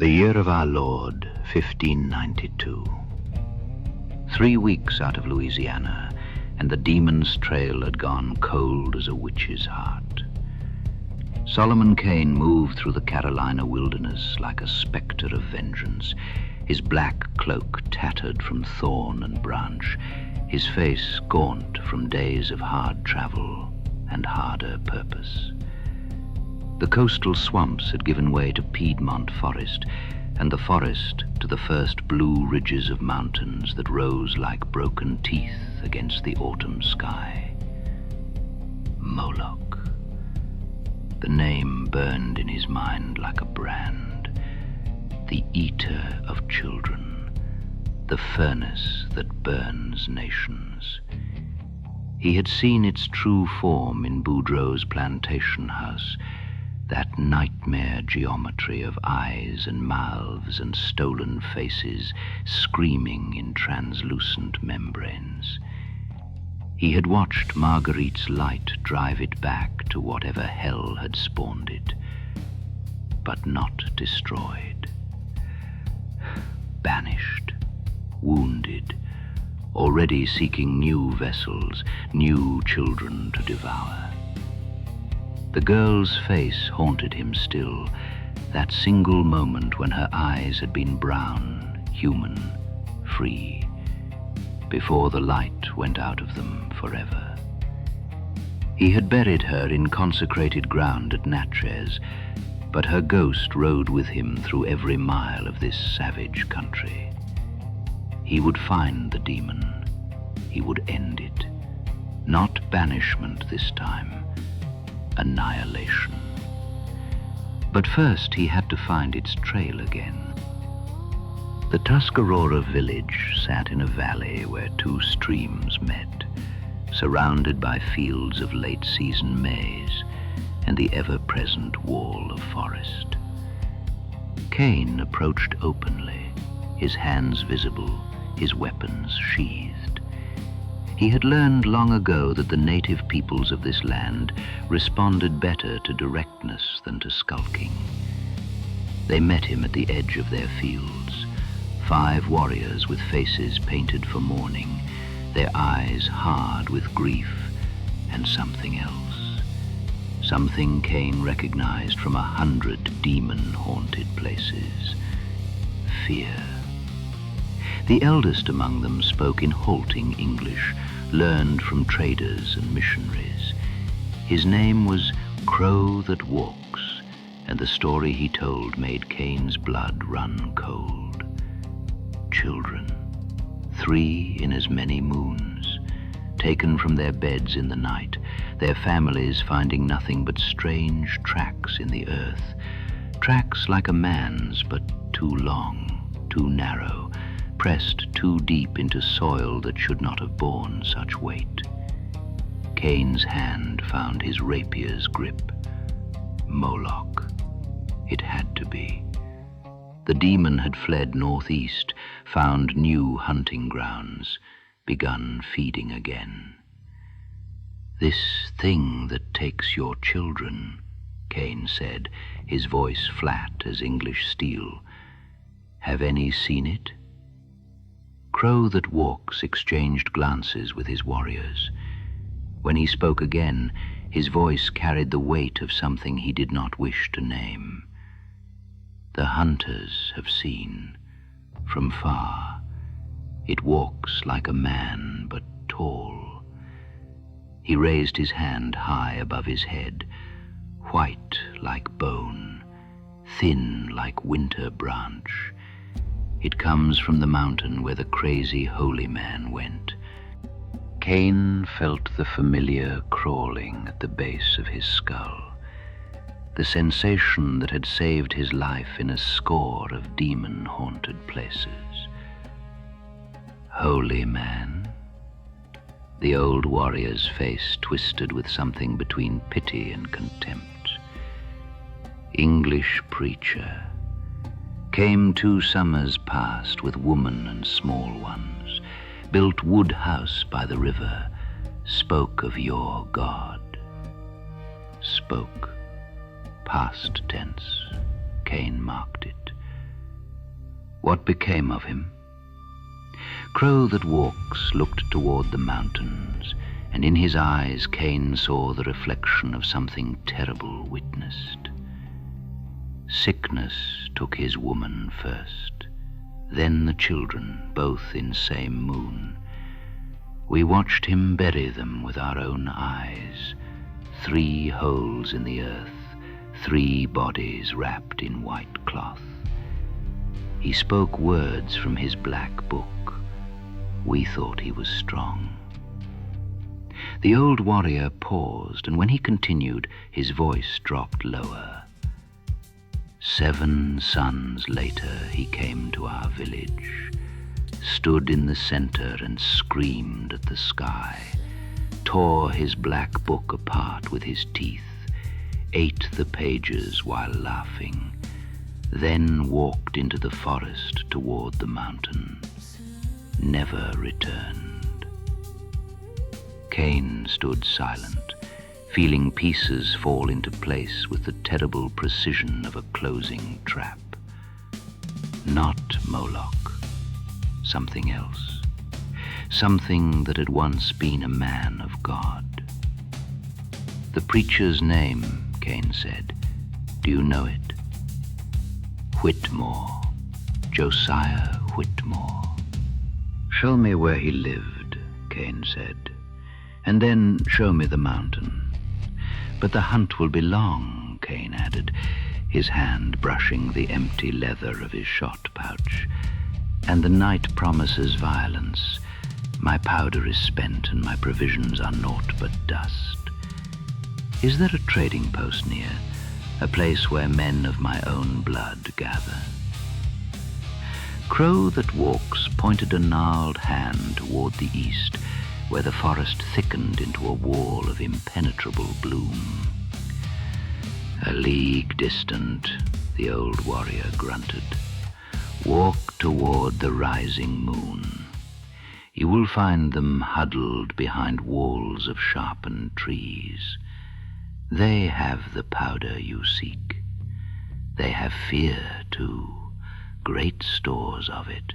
The year of our Lord, 1592. 3 weeks out of Louisiana, and the demon's trail had gone cold as a witch's heart. Solomon Kane moved through the Carolina wilderness like a specter of vengeance, his black cloak tattered from thorn and branch, his face gaunt from days of hard travel and harder purpose. The coastal swamps had given way to Piedmont forest, and the forest to the first blue ridges of mountains that rose like broken teeth against the autumn sky. Moloch. The name burned in his mind like a brand. The eater of children, the furnace that burns nations. He had seen its true form in Boudreaux's plantation house, that nightmare geometry of eyes and mouths and stolen faces screaming in translucent membranes. He had watched Marguerite's light drive it back to whatever hell had spawned it, but not destroyed. Banished, wounded, already seeking new vessels, new children to devour. The girl's face haunted him still, that single moment when her eyes had been brown, human, free, before the light went out of them forever. He had buried her in consecrated ground at Natchez, but her ghost rode with him through every mile of this savage country. He would find the demon. He would end it. Not banishment this time. Annihilation. But first he had to find its trail again. The Tuscarora village sat in a valley where 2 streams met, surrounded by fields of late-season maize and the ever-present wall of forest. Kane approached openly, his hands visible, his weapons sheathed. He had learned long ago that the native peoples of this land responded better to directness than to skulking. They met him at the edge of their fields, 5 warriors with faces painted for mourning, their eyes hard with grief and something else. Something Kane recognized from 100 demon-haunted places. Fear. The eldest among them spoke in halting English, learned from traders and missionaries. His name was Crow That Walks, and the story he told made Kane's blood run cold. Children, 3 in as many moons, taken from their beds in the night, their families finding nothing but strange tracks in the earth, tracks like a man's but too long, too narrow, pressed too deep into soil that should not have borne such weight. Kane's hand found his rapier's grip. Moloch. It had to be. The demon had fled northeast, found new hunting grounds, begun feeding again. "This thing that takes your children," Kane said, his voice flat as English steel. "Have any seen it?" Crow That Walks exchanged glances with his warriors. When he spoke again, his voice carried the weight of something he did not wish to name. "The hunters have seen, from far. It walks like a man, but tall." He raised his hand high above his head, white like bone, thin like winter branch. "It comes from the mountain where the crazy holy man went." Kane felt the familiar crawling at the base of his skull, the sensation that had saved his life in a score of demon-haunted places. Holy man? The old warrior's face twisted with something between pity and contempt. English preacher. Came 2 summers past with woman and small ones, built wood house by the river, spoke of your God. Spoke, past tense, Kane marked it. What became of him? Crow that walks looked toward the mountains, and in his eyes Kane saw the reflection of something terrible witnessed. Sickness took his woman first, then the children, both in same moon. We watched him bury them with our own eyes, 3 holes in the earth, 3 bodies wrapped in white cloth. He spoke words from his black book. We thought he was strong. The old warrior paused, and when he continued, his voice dropped lower. 7 suns later he came to our village, stood in the center and screamed at the sky, tore his black book apart with his teeth, ate the pages while laughing, then walked into the forest toward the mountain, never returned. Kane stood silent, feeling pieces fall into place with the terrible precision of a closing trap. Not Moloch, something else, something that had once been a man of God. The preacher's name, Kane said. Do you know it? Whitmore, Josiah Whitmore. Show me where he lived, Kane said, and then show me the mountain. But the hunt will be long, Kane added, his hand brushing the empty leather of his shot pouch. And the night promises violence. My powder is spent and my provisions are naught but dust. Is there a trading post near, a place where men of my own blood gather? Crow that walks pointed a gnarled hand toward the east, where the forest thickened into a wall of impenetrable gloom. A league distant, the old warrior grunted. Walk toward the rising moon. You will find them huddled behind walls of sharpened trees. They have the powder you seek. They have fear, too, great stores of it.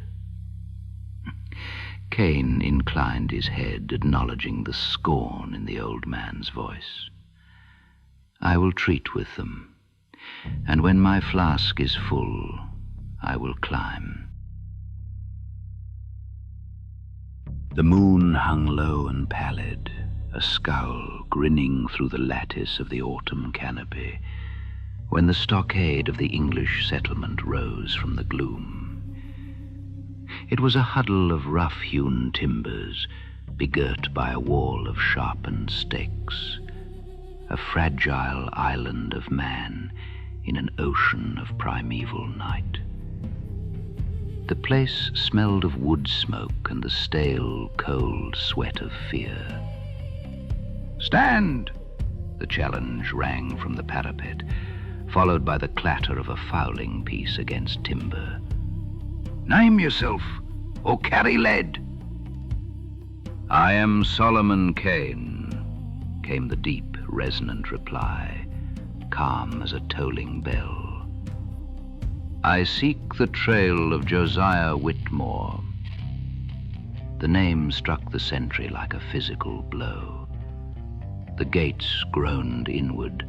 Kane inclined his head, acknowledging the scorn in the old man's voice. I will treat with them, and when my flask is full, I will climb. The moon hung low and pallid, a scowl grinning through the lattice of the autumn canopy, when the stockade of the English settlement rose from the gloom. It was a huddle of rough-hewn timbers, begirt by a wall of sharpened stakes, a fragile island of man in an ocean of primeval night. The place smelled of wood smoke and the stale, cold sweat of fear. Stand! The challenge rang from the parapet, followed by the clatter of a fowling piece against timber. Name yourself, or carry lead. I am Solomon Kane, came the deep, resonant reply, calm as a tolling bell. I seek the trail of Josiah Whitmore. The name struck the sentry like a physical blow. The gates groaned inward,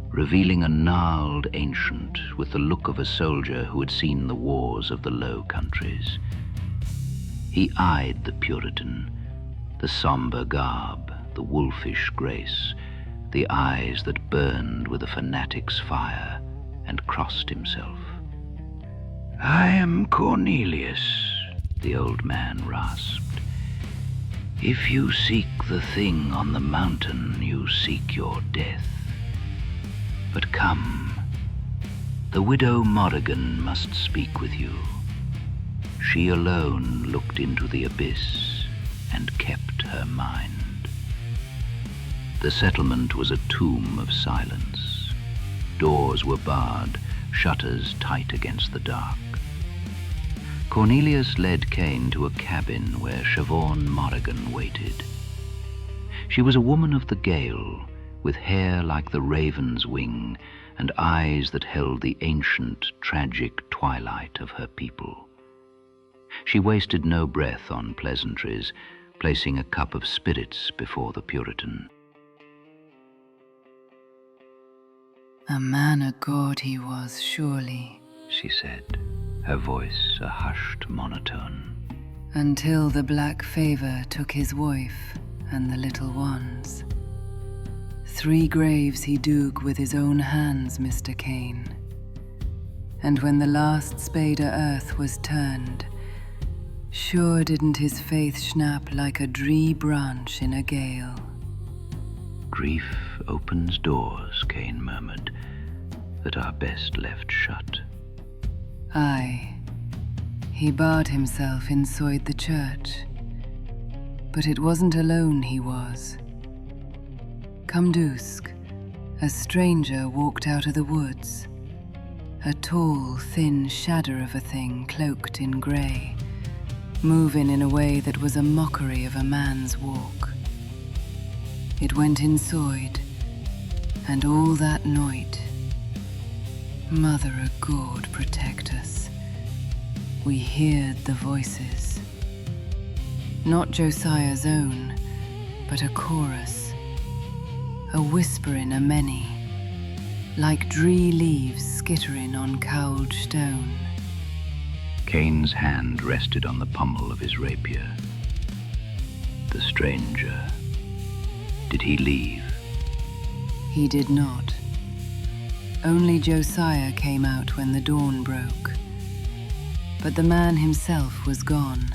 revealing a gnarled ancient with the look of a soldier who had seen the wars of the Low Countries. He eyed the Puritan, the somber garb, the wolfish grace, the eyes that burned with a fanatic's fire, and crossed himself. I am Cornelius, the old man rasped. If you seek the thing on the mountain, you seek your death. But come, the widow Morrigan must speak with you. She alone looked into the abyss and kept her mind. The settlement was a tomb of silence. Doors were barred, shutters tight against the dark. Cornelius led Kane to a cabin where Siobhan Morrigan waited. She was a woman of the gale, with hair like the raven's wing and eyes that held the ancient, tragic twilight of her people. She wasted no breath on pleasantries, placing a cup of spirits before the Puritan. "A man of God he was, surely," she said, her voice a hushed monotone. "until the black favor took his wife and the little ones. 3 graves he dug with his own hands, Mr. Kane. And when the last spade o' earth was turned, sure didn't his faith snap like a dree branch in a gale." "Grief opens doors," Kane murmured, "that are best left shut." Aye, he barred himself inside the church. But it wasn't alone he was. Come dusk, a stranger walked out of the woods, a tall, thin shadder of a thing cloaked in grey, moving in a way that was a mockery of a man's walk. It went inside, and all that night, Mother of God protect us, we heard the voices. Not Josiah's own, but a chorus, a whispering o' many, like dree leaves skittering on cowled stone. Kane's hand rested on the pommel of his rapier. The stranger. Did he leave? He did not. Only Josiah came out when the dawn broke. But the man himself was gone.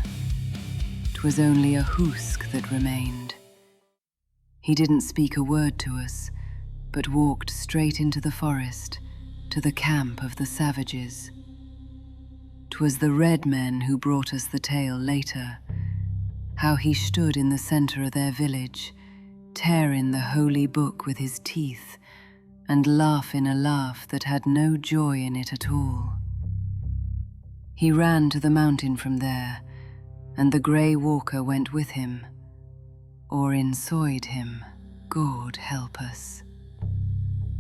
'Twas only a hoosk that remained. He didn't speak a word to us, but walked straight into the forest, to the camp of the savages. 'Twas the red men who brought us the tale later, how he stood in the center of their village, tearing the holy book with his teeth, and laughing a laugh that had no joy in it at all. He ran to the mountain from there, and the grey walker went with him, or inside him, God help us.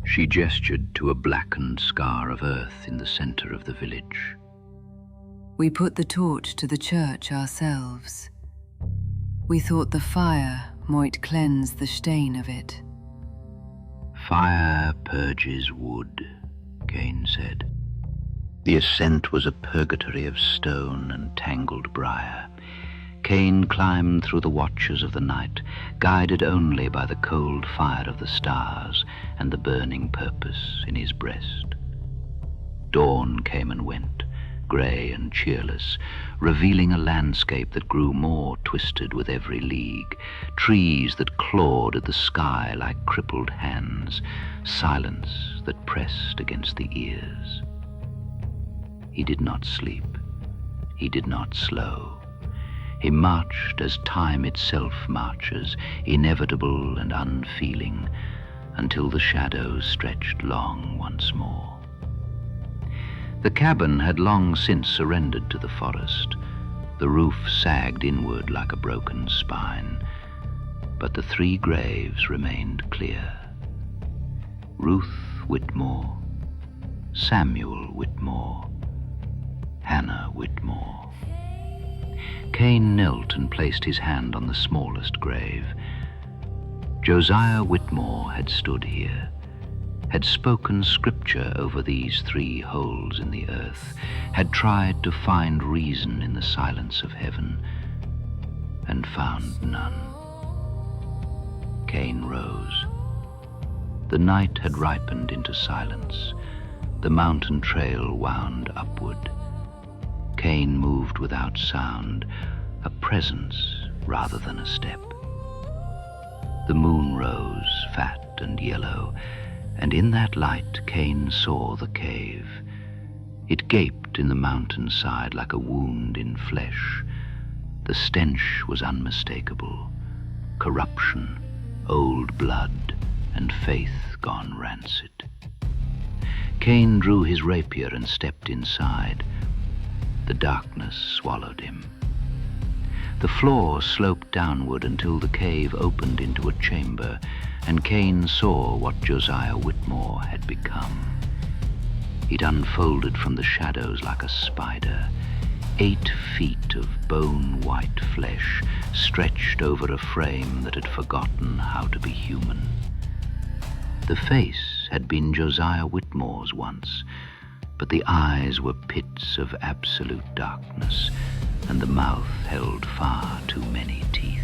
She gestured to a blackened scar of earth in the center of the village. We put the torch to the church ourselves. We thought the fire might cleanse the stain of it. "Fire purges wood," Kane said. The ascent was a purgatory of stone and tangled briar. Kane climbed through the watches of the night, guided only by the cold fire of the stars and the burning purpose in his breast. Dawn came and went, grey and cheerless, revealing a landscape that grew more twisted with every league, trees that clawed at the sky like crippled hands, silence that pressed against the ears. He did not sleep. He did not slow. He marched as time itself marches, inevitable and unfeeling, until the shadows stretched long once more. The cabin had long since surrendered to the forest. The roof sagged inward like a broken spine, but the 3 graves remained clear. Ruth Whitmore, Samuel Whitmore, Hannah Whitmore. Kane knelt and placed his hand on the smallest grave. Josiah Whitmore had stood here, had spoken scripture over these 3 holes in the earth, had tried to find reason in the silence of heaven, and found none. Kane rose. The night had ripened into silence. The mountain trail wound upward. Kane moved without sound, a presence rather than a step. The moon rose, fat and yellow, and in that light Kane saw the cave. It gaped in the mountainside like a wound in flesh. The stench was unmistakable. Corruption, old blood, and faith gone rancid. Kane drew his rapier and stepped inside. The darkness swallowed him. The floor sloped downward until the cave opened into a chamber, and Kane saw what Josiah Whitmore had become. It unfolded from the shadows like a spider. 8 feet of bone-white flesh stretched over a frame that had forgotten how to be human. The face had been Josiah Whitmore's once, but the eyes were pits of absolute darkness, and the mouth held far too many teeth.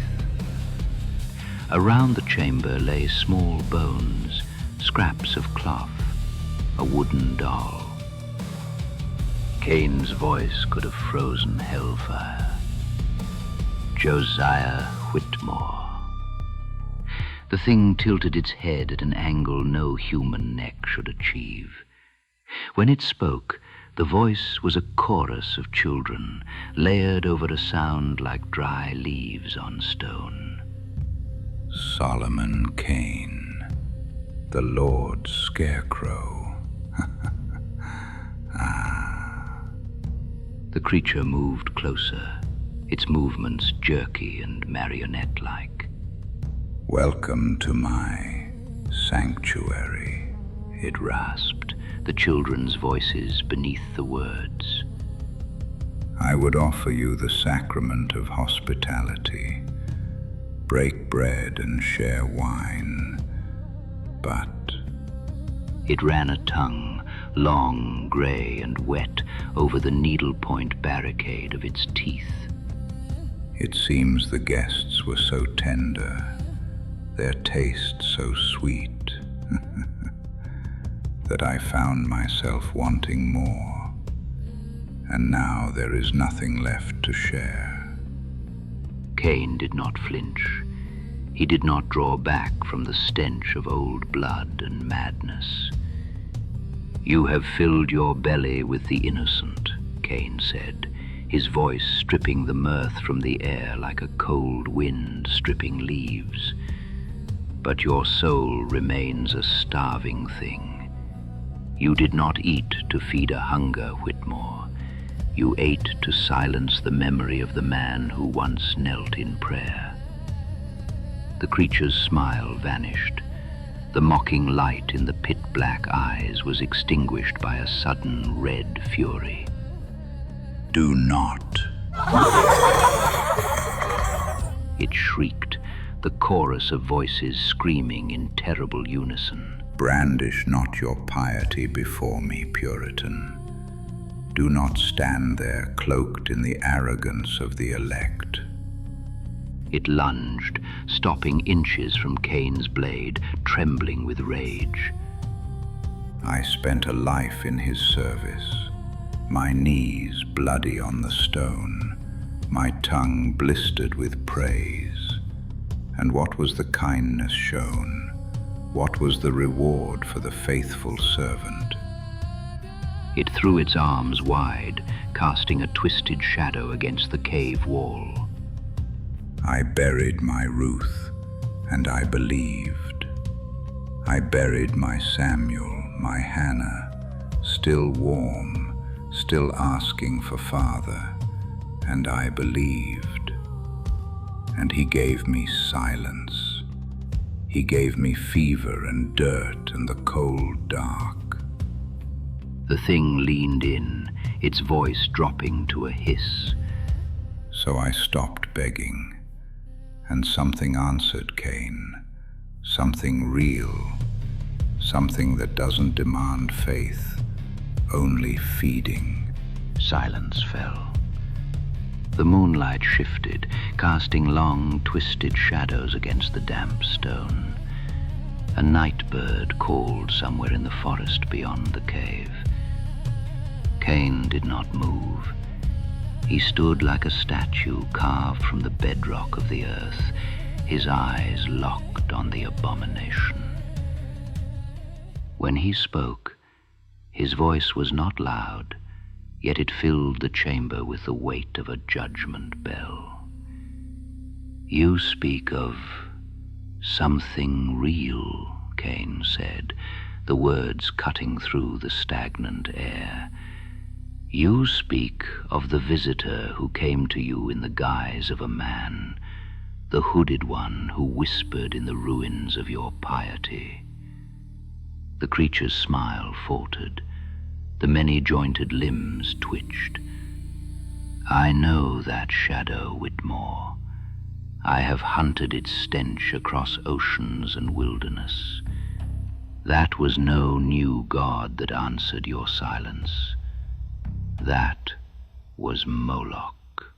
Around the chamber lay small bones, scraps of cloth, a wooden doll. Kane's voice could have frozen hellfire. Josiah Whitmore. The thing tilted its head at an angle no human neck should achieve. When it spoke, the voice was a chorus of children, layered over a sound like dry leaves on stone. Solomon Kane, the Lord's Scarecrow. The creature moved closer, its movements jerky and marionette-like. Welcome to my sanctuary, it rasped, the children's voices beneath the words. I would offer you the sacrament of hospitality, break bread and share wine, but... It ran a tongue, long, gray, and wet, over the needlepoint barricade of its teeth. It seems the guests were so tender, their taste so sweet, that I found myself wanting more, and now there is nothing left to share. Kane did not flinch. He did not draw back from the stench of old blood and madness. You have filled your belly with the innocent, Kane said, his voice stripping the mirth from the air like a cold wind stripping leaves. But your soul remains a starving thing. You did not eat to feed a hunger, Whitmore. You ate to silence the memory of the man who once knelt in prayer. The creature's smile vanished. The mocking light in the pit-black eyes was extinguished by a sudden red fury. Do not. It shrieked, the chorus of voices screaming in terrible unison. Brandish not your piety before me, Puritan. Do not stand there cloaked in the arrogance of the elect. It lunged, stopping inches from Kane's blade, trembling with rage. I spent a life in his service, my knees bloody on the stone, my tongue blistered with praise. And what was the kindness shown? What was the reward for the faithful servant? It threw its arms wide, casting a twisted shadow against the cave wall. I buried my Ruth, and I believed. I buried my Samuel, my Hannah, still warm, still asking for father, and I believed. And he gave me silence. He gave me fever and dirt and the cold dark. The thing leaned in, its voice dropping to a hiss. So I stopped begging, and something answered Kane, something real, something that doesn't demand faith, only feeding. Silence fell. The moonlight shifted, casting long, twisted shadows against the damp stone. A night bird called somewhere in the forest beyond the cave. Kane did not move. He stood like a statue carved from the bedrock of the earth, his eyes locked on the abomination. When he spoke, his voice was not loud, yet it filled the chamber with the weight of a judgment bell. You speak of something real, Kane said, the words cutting through the stagnant air. You speak of the visitor who came to you in the guise of a man, the hooded one who whispered in the ruins of your piety. The creature's smile faltered. The many-jointed limbs twitched. I know that shadow, Whitmore. I have hunted its stench across oceans and wilderness. That was no new god that answered your silence. That was Moloch.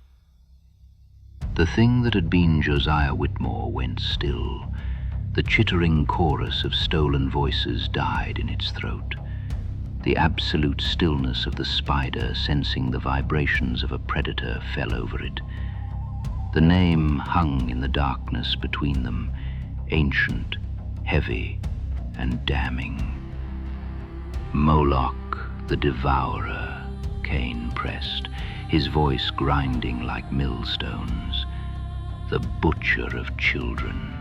The thing that had been Josiah Whitmore went still. The chittering chorus of stolen voices died in its throat. The absolute stillness of the spider, sensing the vibrations of a predator, fell over it. The name hung in the darkness between them, ancient, heavy, and damning. Moloch, the devourer, Kane pressed, his voice grinding like millstones. The butcher of children.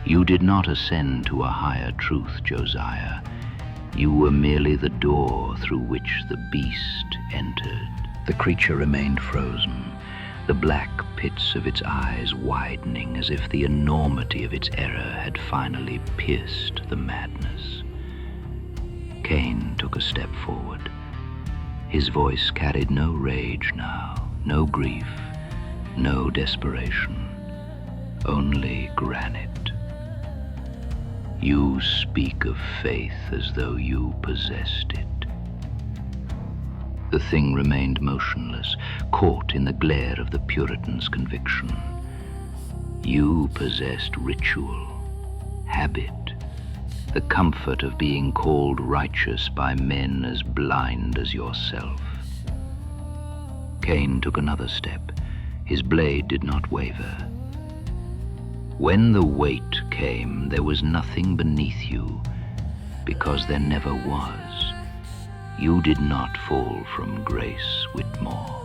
You did not ascend to a higher truth, Josiah. You were merely the door through which the beast entered. The creature remained frozen, the black pits of its eyes widening as if the enormity of its error had finally pierced the madness. Kane took a step forward. His voice carried no rage now, no grief, no desperation, only granite. You speak of faith as though you possessed it. The thing remained motionless, caught in the glare of the Puritan's conviction. You possessed ritual, habit, the comfort of being called righteous by men as blind as yourself. Kane took another step. His blade did not waver. When the weight came, there was nothing beneath you, because there never was. You did not fall from grace, Whitmore.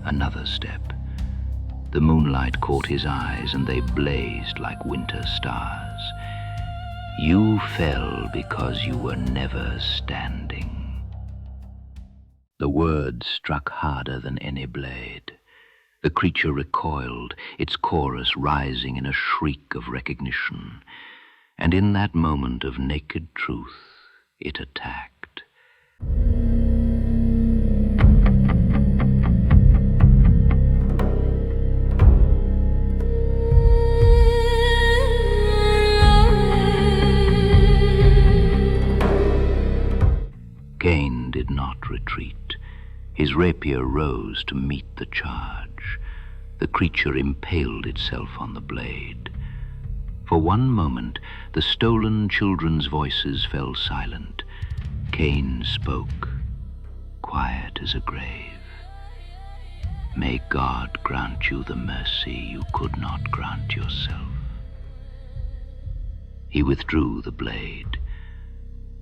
Another step. The moonlight caught his eyes, and they blazed like winter stars. You fell because you were never standing. The words struck harder than any blade. The creature recoiled, its chorus rising in a shriek of recognition. And in that moment of naked truth, it attacked. Kane did not retreat. His rapier rose to meet the charge. The creature impaled itself on the blade. For one moment, the stolen children's voices fell silent. Kane spoke, quiet as a grave. May God grant you the mercy you could not grant yourself. He withdrew the blade.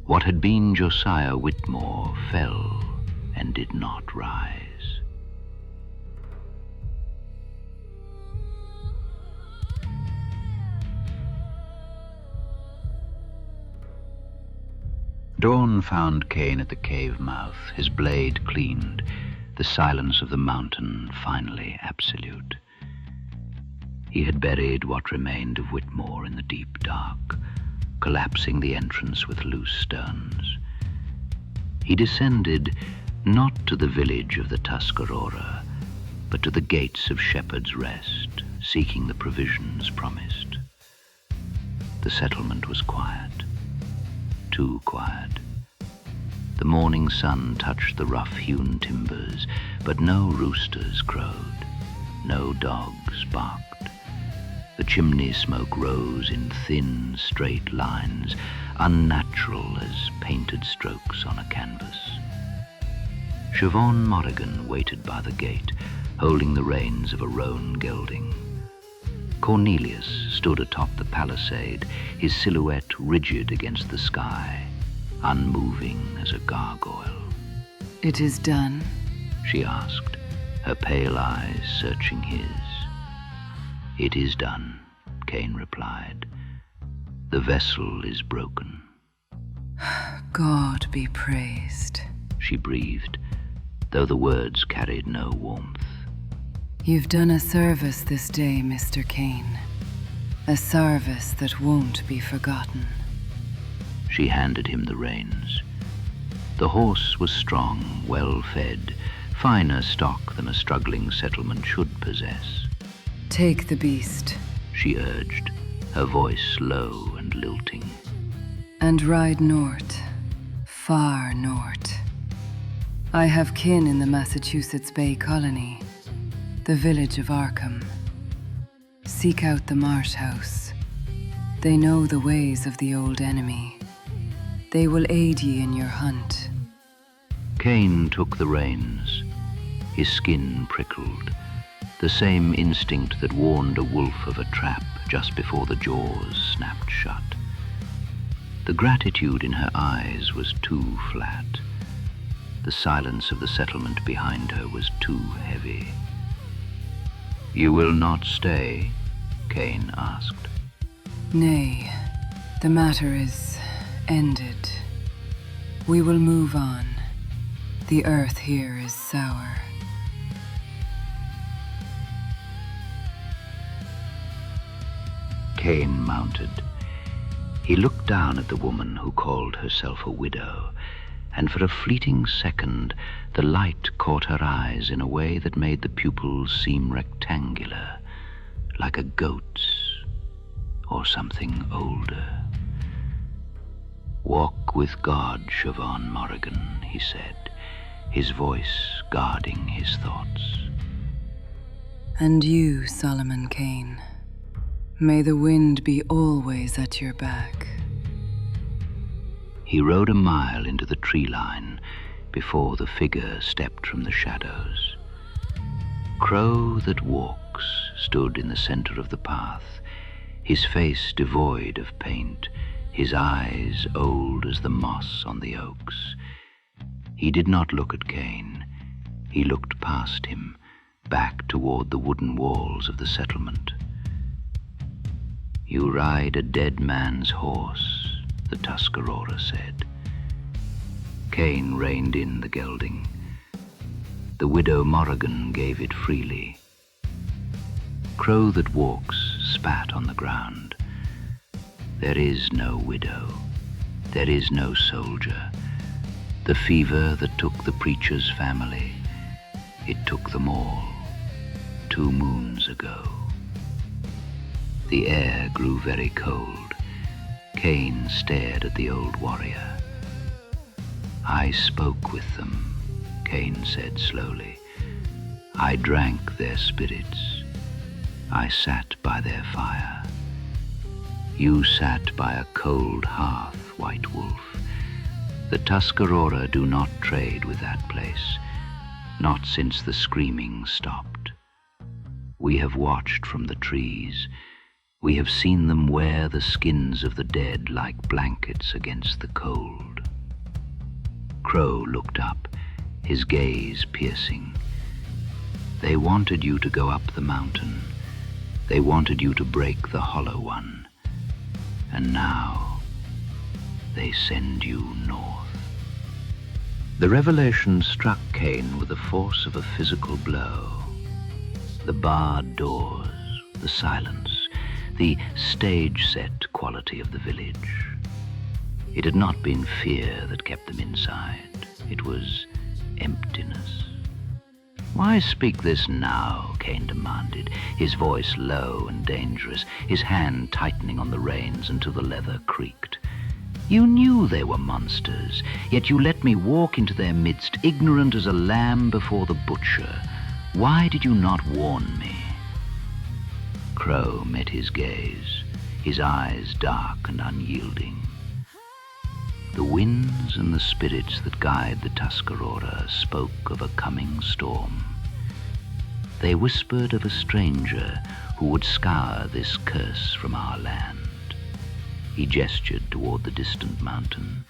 What had been Josiah Whitmore fell and did not rise. Dawn found Kane at the cave mouth, his blade cleaned, the silence of the mountain finally absolute. He had buried what remained of Whitmore in the deep dark, collapsing the entrance with loose stones. He descended not to the village of the Tuscarora, but to the gates of Shepherd's Rest, seeking the provisions promised. The settlement was quiet. Too quiet. The morning sun touched the rough-hewn timbers, but no roosters crowed, no dogs barked. The chimney smoke rose in thin, straight lines, unnatural as painted strokes on a canvas. Siobhan Morrigan waited by the gate, holding the reins of a roan gelding. Cornelius stood atop the palisade, his silhouette rigid against the sky, unmoving as a gargoyle. It is done? She asked, her pale eyes searching his. It is done, Kane replied. The vessel is broken. God be praised, she breathed, though the words carried no warmth. You've done a service this day, Mr. Kane. A service that won't be forgotten. She handed him the reins. The horse was strong, well fed, finer stock than a struggling settlement should possess. Take the beast. She urged, her voice low and lilting. And ride north, far north. I have kin in the Massachusetts Bay Colony, the village of Arkham. Seek out the Marsh House. They know the ways of the old enemy. They will aid ye in your hunt. Kane took the reins. His skin prickled, the same instinct that warned a wolf of a trap just before the jaws snapped shut. The gratitude in her eyes was too flat. The silence of the settlement behind her was too heavy. "You will not stay?" Kane asked. Nay, the matter is ended. We will move on. The earth here is sour. Kane mounted. He looked down at the woman who called herself a widow, and for a fleeting second the light caught her eyes in a way that made the pupils seem rectangular, like a goat's or something older. "Walk with God, Siobhan Morrigan," he said, his voice guarding his thoughts. And you, Solomon Kane, may the wind be always at your back. He rode a mile into the tree line before the figure stepped from the shadows. Crow that walks stood in the center of the path, his face devoid of paint, his eyes old as the moss on the oaks. He did not look at Kane. He looked past him, back toward the wooden walls of the settlement. "You ride a dead man's horse," the Tuscarora said. Kane reined in the gelding. The widow Morrigan gave it freely. Crow that walks spat on the ground. There is no widow. There is no soldier. The fever that took the preacher's family, it took them all 2 moons ago. The air grew very cold. Kane stared at the old warrior. "I spoke with them," Kane said slowly. "I drank their spirits. I sat by their fire. You sat by a cold hearth, White Wolf. The Tuscarora do not trade with that place, not since the screaming stopped. We have watched from the trees. We have seen them wear the skins of the dead like blankets against the cold." Crow looked up, his gaze piercing. "They wanted you to go up the mountain. They wanted you to break the Hollow One. And now they send you north." The revelation struck Kane with the force of a physical blow. The barred doors, the silence, the stage-set quality of the village. It had not been fear that kept them inside. It was emptiness. "Why speak this now?" Kane demanded, his voice low and dangerous, his hand tightening on the reins until the leather creaked. "You knew they were monsters, yet you let me walk into their midst, ignorant as a lamb before the butcher. Why did you not warn me?" Crow met his gaze, his eyes dark and unyielding. The winds and the spirits that guide the Tuscarora spoke of a coming storm. They whispered of a stranger who would scour this curse from our land. He gestured toward the distant mountain.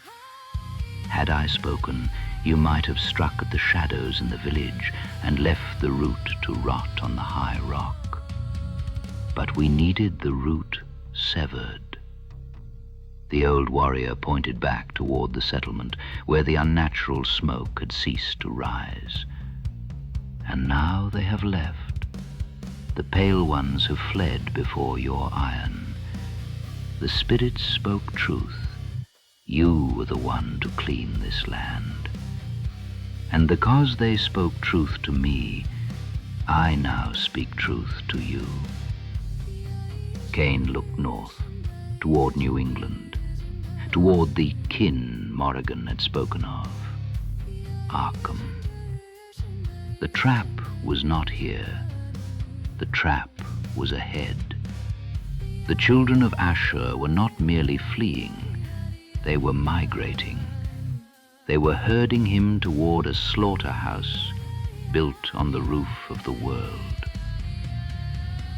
"Had I spoken, you might have struck at the shadows in the village and left the root to rot on the high rock. But we needed the root severed." The old warrior pointed back toward the settlement, where the unnatural smoke had ceased to rise. "And now they have left. The pale ones have fled before your iron. The spirits spoke truth. You were the one to clean this land. And because they spoke truth to me, I now speak truth to you. Kane looked north, toward New England, toward the kin Morrigan had spoken of, Arkham. The trap was not here. The trap was ahead. The children of Ashur were not merely fleeing, they were migrating. They were herding him toward a slaughterhouse built on the roof of the world.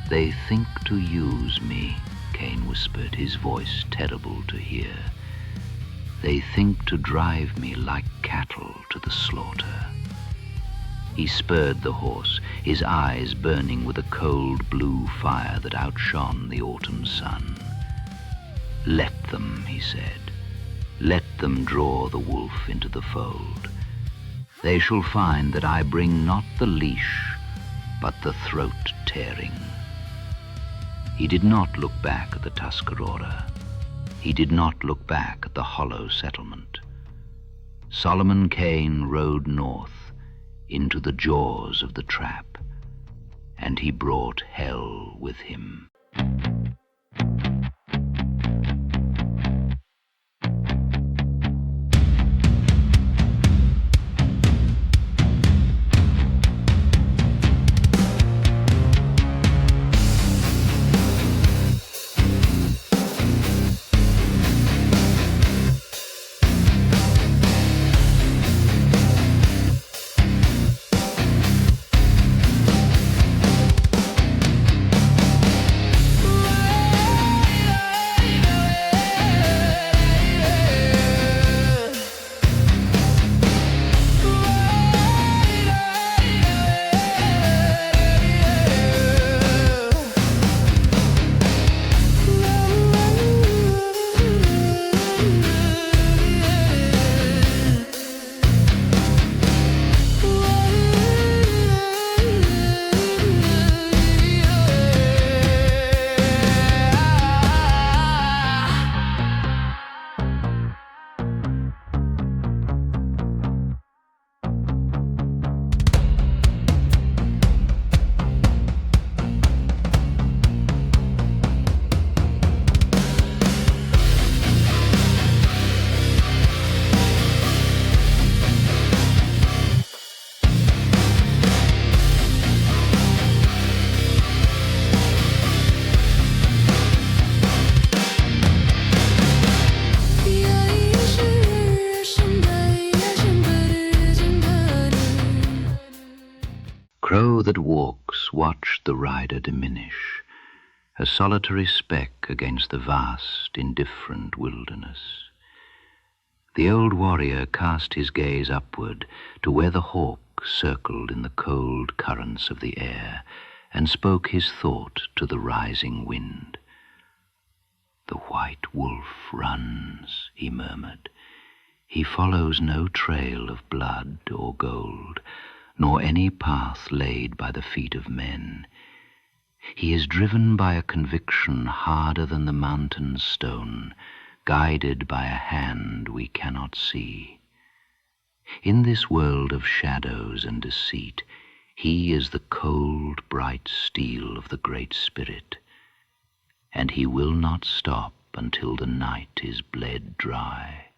They think to use me, Kane whispered, his voice terrible to hear. They think to drive me like cattle to the slaughter. He spurred the horse, his eyes burning with a cold blue fire that outshone the autumn sun. Let them, he said. Let them draw the wolf into the fold. They shall find that I bring not the leash, but the throat-tearing. He did not look back at the Tuscarora. He did not look back at the hollow settlement. Solomon Kane rode north into the jaws of the trap, and he brought hell with him. Crow that walks, watch the rider diminish, a solitary speck against the vast, indifferent wilderness. The old warrior cast his gaze upward to where the hawk circled in the cold currents of the air and spoke his thought to the rising wind. "The white wolf runs," he murmured. "He follows no trail of blood or gold, nor any path laid by the feet of men. He is driven by a conviction harder than the mountain stone, guided by a hand we cannot see. In this world of shadows and deceit, he is the cold, bright steel of the Great Spirit, and he will not stop until the night is bled dry."